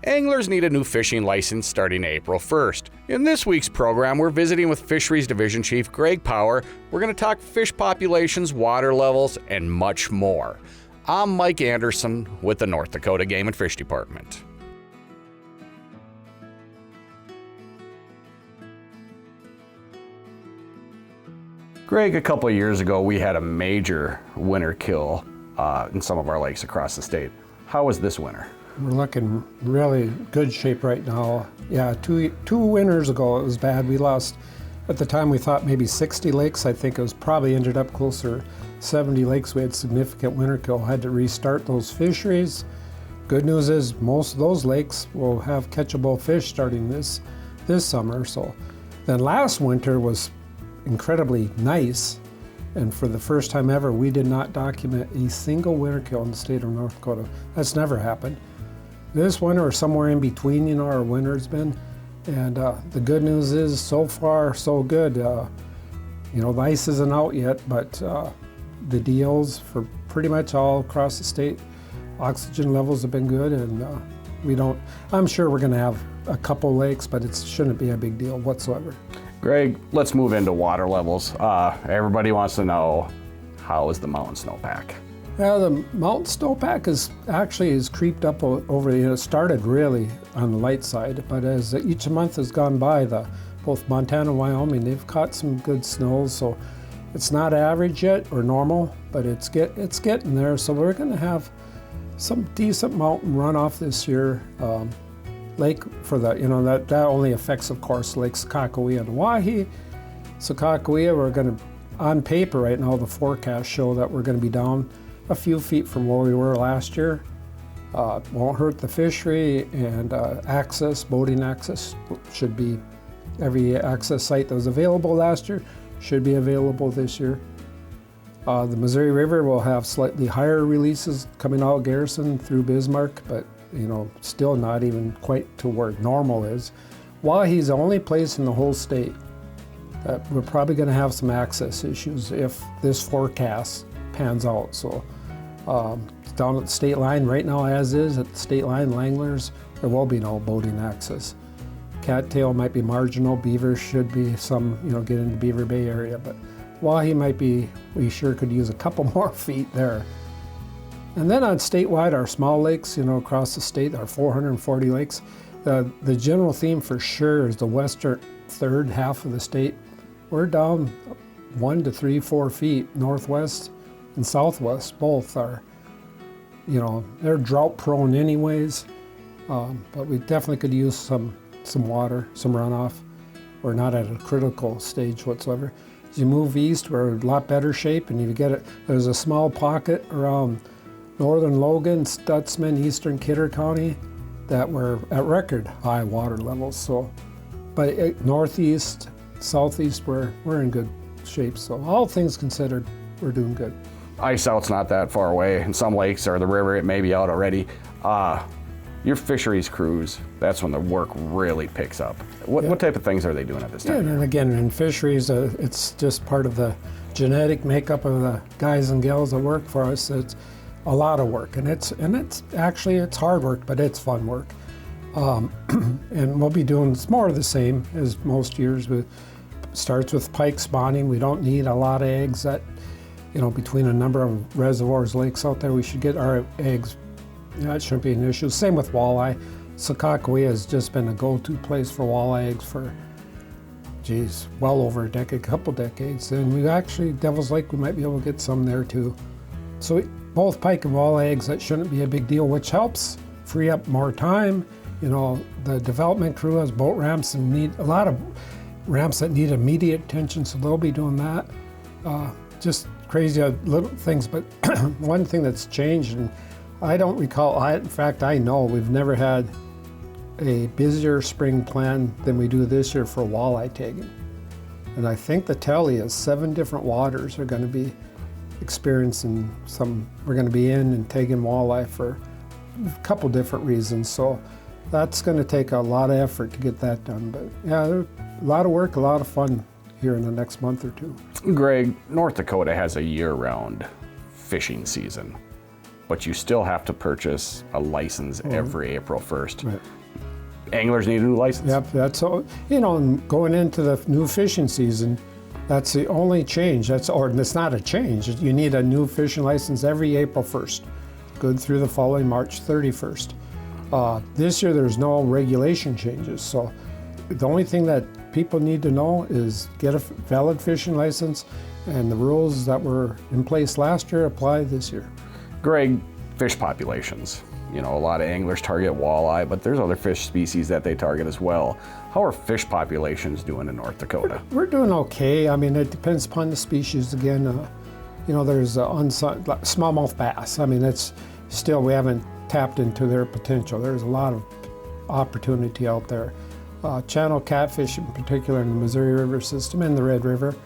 Anglers need a new fishing license starting April 1st. In this week's program, we're visiting with Fisheries Division Chief Greg Power. We're going to talk fish populations, water levels, and much more. I'm Mike Anderson with the North Dakota Game and Fish Department. Greg, a couple of years ago, we had a major winter kill in some of our lakes across the state. How was this winter? We're looking really good shape right now. Yeah, two winters ago it was bad. We lost, at the time we thought maybe 60 lakes. I think it was probably ended up closer to 70 lakes. We had significant winter kill, had to restart those fisheries. Good news is most of those lakes will have catchable fish starting this summer. So then last winter was incredibly nice, and for the first time ever we did not document a single winter kill in the state of North Dakota. That's never happened. This winter or somewhere in between, our winter's been, and the good news is so far so good. The ice isn't out yet, but the DOs for pretty much all across the state, oxygen levels have been good, and I'm sure we're going to have a couple lakes, but it shouldn't be a big deal whatsoever. Greg, let's move into water levels. Everybody wants to know, how is the mountain snowpack? Yeah, the mountain snowpack is creeped up over. It started really on the light side, but as each month has gone by, both Montana and Wyoming, they've caught some good snows. So it's not average yet or normal, but it's getting there. So we're going to have some decent mountain runoff this year. Lake for that only affects, of course, Lake Sakakawea and Wahi. Sakakawea, we're going to, on paper right now, the forecasts show that we're going to be down a few feet from where we were last year. Won't hurt the fishery, and boating access should be, every access site that was available last year should be available this year. The Missouri River will have slightly higher releases coming out of Garrison through Bismarck, but still not even quite to where normal is. Wahi's the only place in the whole state that we're probably going to have some access issues if this forecast pans out. So down at the state line right now, as is at the state line, Langlers, there will be no boating access. Cattail might be marginal, beaver should be some, get into Beaver Bay area, but Wahi might be, we sure could use a couple more feet there. And then on statewide, our small lakes, across the state, our 440 lakes, the general theme for sure is the western third half of the state. We're down 1 to 3, 4 feet. Northwest and southwest both are, they're drought prone anyways, but we definitely could use some water, some runoff. We're not at a critical stage whatsoever. As you move east, we're in a lot better shape, and there's a small pocket around northern Logan, Stutzman, eastern Kidder County that were at record high water levels. So, but northeast, southeast, we're in good shape. So all things considered, we're doing good. Ice out's not that far away. In some lakes or the river, it may be out already. Your fisheries crews, that's when the work really picks up. What type of things are they doing at this time? Yeah, and again, in fisheries, it's just part of the genetic makeup of the guys and gals that work for us. It's a lot of work, and it's hard work, but it's fun work. And we'll be doing more of the same as most years. Starts with pike spawning. We don't need a lot of eggs. Between a number of reservoirs, lakes out there, we should get our eggs. It shouldn't be an issue. Same with walleye. Sakakawea has just been a go-to place for walleye eggs for, well over a decade, couple decades. And we actually, Devil's Lake, we might be able to get some there too. So both pike and walleye eggs, that shouldn't be a big deal, which helps free up more time. The development crew has boat ramps and need a lot of ramps that need immediate attention, so they'll be doing that. Just crazy little things, but one thing that's changed, and I don't recall, in fact I know we've never had a busier spring plan than we do this year for walleye tagging. And I think the tally is 7 different waters are going to be experiencing we're going to be in and tagging walleye for a couple different reasons. So that's going to take a lot of effort to get that done. But yeah, a lot of work, a lot of fun here in the next month or two. Greg, North Dakota has a year-round fishing season. but you still have to purchase a license every April 1st. Right. Anglers need a new license. Yep, that's all. And going into the new fishing season, that's the only change. Or it's not a change. You need a new fishing license every April 1st, good through the following March 31st. This year there's no regulation changes, so the only thing that people need to know is get a valid fishing license, and the rules that were in place last year apply this year. Greg, fish populations. A lot of anglers target walleye, but there's other fish species that they target as well. How are fish populations doing in North Dakota? We're doing okay. I mean, it depends upon the species again. There's smallmouth bass. I mean, it's still, we haven't tapped into their potential. There's a lot of opportunity out there. Channel catfish in particular in the Missouri River system and the Red River.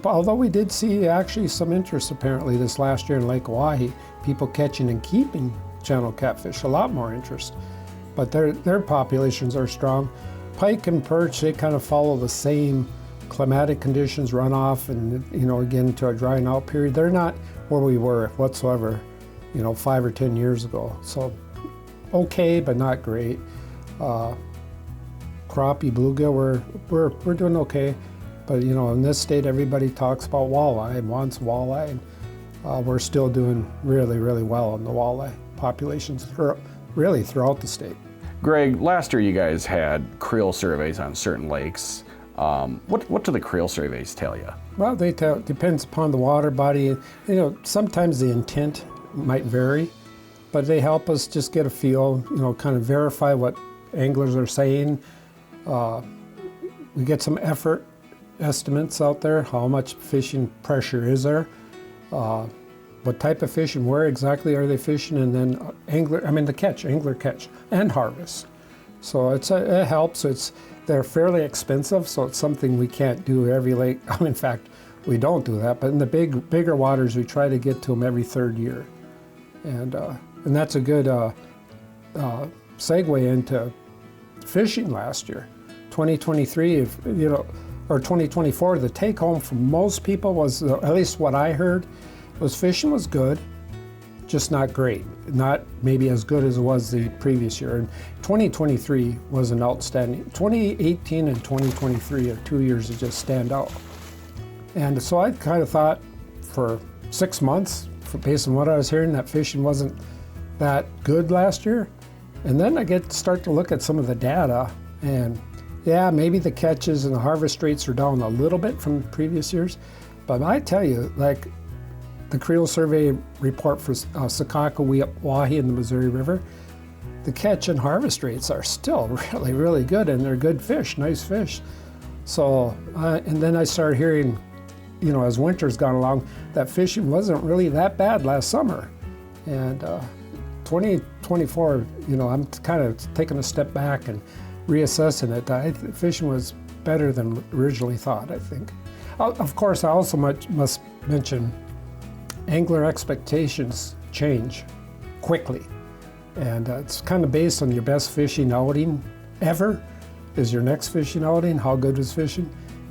Although we did see actually some interest apparently this last year in Lake Oahe, people catching and keeping channel catfish, a lot more interest. But their populations are strong. Pike and perch, they kind of follow the same climatic conditions, runoff, and again to a drying out period. They're not where we were whatsoever, 5 or 10 years ago. So okay, but not great. Crappie, bluegill, we're doing okay. But in this state, everybody talks about walleye and wants walleye. And we're still doing really, really well on the walleye populations throughout the state. Greg, last year you guys had creel surveys on certain lakes. What do the creel surveys tell you? Well, depends upon the water body. Sometimes the intent might vary, but they help us just get a feel, kind of verify what anglers are saying. We get some effort estimates out there, how much fishing pressure is there, what type of fish and where exactly are they fishing, and then angler catch and harvest. So it helps. They're fairly expensive, so it's something we can't do every lake. In fact, we don't do that, but in the bigger waters, we try to get to them every third year. And that's a good segue into fishing last year. 2023, or 2024, the take home from most people was, at least what I heard, was fishing was good, just not great. Not maybe as good as it was the previous year. And 2023 was an outstanding. 2018 and 2023 are 2 years that just stand out. And so I kind of thought for 6 months, based on what I was hearing, that fishing wasn't that good last year. And then I start to look at some of the data, and yeah, maybe the catches and the harvest rates are down a little bit from previous years, but I tell you, like the creel survey report for Sakakawea in the Missouri River, the catch and harvest rates are still really, really good, and they're good fish, nice fish. So, and then I started hearing, as winter's gone along, that fishing wasn't really that bad last summer. And 2024, I'm kind of taking a step back and reassessing it. Fishing was better than originally thought, I think. Of course, I also must mention angler expectations change quickly. And it's kind of based on your best fishing outing ever is your next fishing outing, how good is fishing.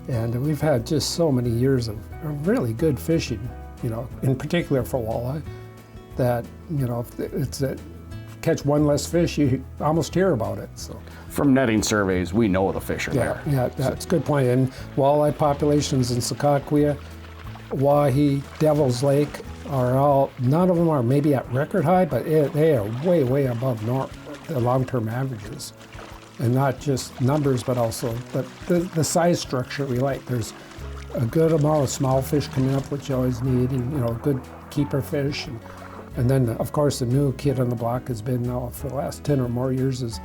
And we've had just so many years of really good fishing, in particular for walleye, that, if it's catch one less fish, you almost hear about it. So from netting surveys, we know the fish are there. Yeah, that's a good point. And walleye populations in Sakakawea, Oahe, Devil's Lake none of them are maybe at record high, but they are way, way above the long-term averages. And not just numbers, but also the size structure we like. There's a good amount of small fish coming up, which you always need, and good keeper fish. And then, of course, the new kid on the block has been now for the last 10 or more years is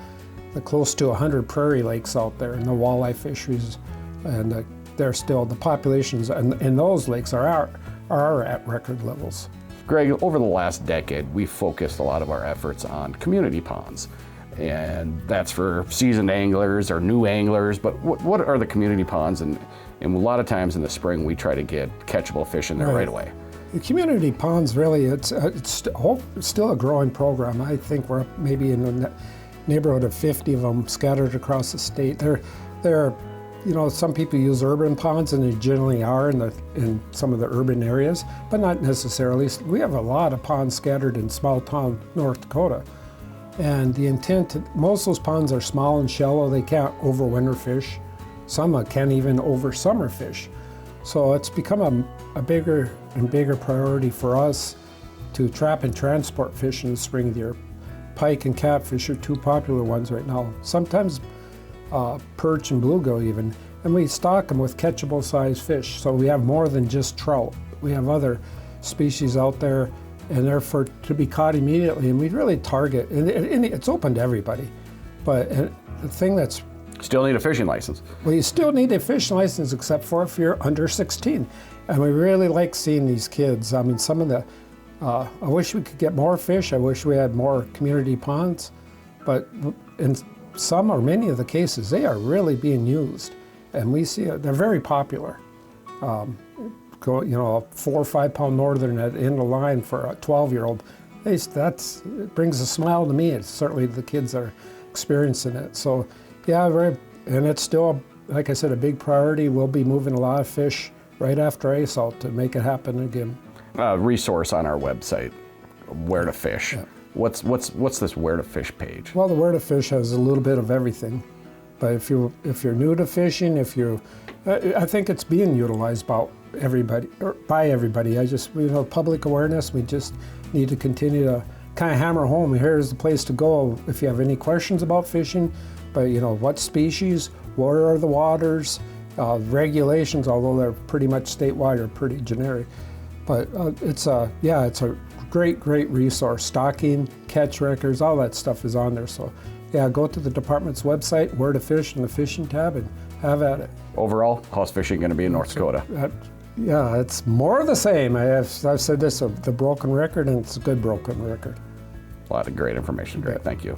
the close to 100 prairie lakes out there and the walleye fisheries. And they're still, the populations in those lakes are at record levels. Greg, over the last decade, we've focused a lot of our efforts on community ponds. And that's for seasoned anglers or new anglers, but what are the community ponds? And a lot of times in the spring, we try to get catchable fish in there right away. The community ponds, really, it's still a growing program. I think we're maybe in the neighborhood of 50 of them scattered across the state. They're some people use urban ponds, and they generally are in some of the urban areas, but not necessarily. We have a lot of ponds scattered in small town North Dakota. And the intent, most of those ponds are small and shallow. They can't overwinter fish. Some can't even over summer fish. So it's become a bigger and bigger priority for us to trap and transport fish in the spring of the year. Pike and catfish are two popular ones right now. Sometimes perch and bluegill even. And we stock them with catchable size fish. So we have more than just trout. We have other species out there, and they're to be caught immediately. And we really target, and it's open to everybody. But the thing that's Still need a fishing license. Well, you still need a fishing license, except for if you're under 16. And we really like seeing these kids. I mean, some of the, I wish we could get more fish. I wish we had more community ponds. But in some or many of the cases, they are really being used. And we see they're very popular. A 4 or 5 pound northern at the end of the line for a 12-year-old, it brings a smile to me. It's certainly the kids that are experiencing it. So. Yeah, and it's still, like I said, a big priority. We'll be moving a lot of fish right after ice out to make it happen again. Resource on our website, where to fish. Yeah. What's this where to fish page? Well, the where to fish has a little bit of everything. But if you're new to fishing, I think it's being utilized by everybody. Public awareness. We just need to continue to kind of hammer home. Here's the place to go if you have any questions about fishing. But what species, where are the waters, regulations, although they're pretty much statewide, are pretty generic. But it's a great resource. Stocking, catch records, all that stuff is on there. So yeah, go to the department's website, where to fish, in the fishing tab, and have at it. Overall, how's fishing going to be in North Dakota? It's more of the same. I've said this, the broken record, and it's a good broken record. A lot of great information, Greg. Thank you.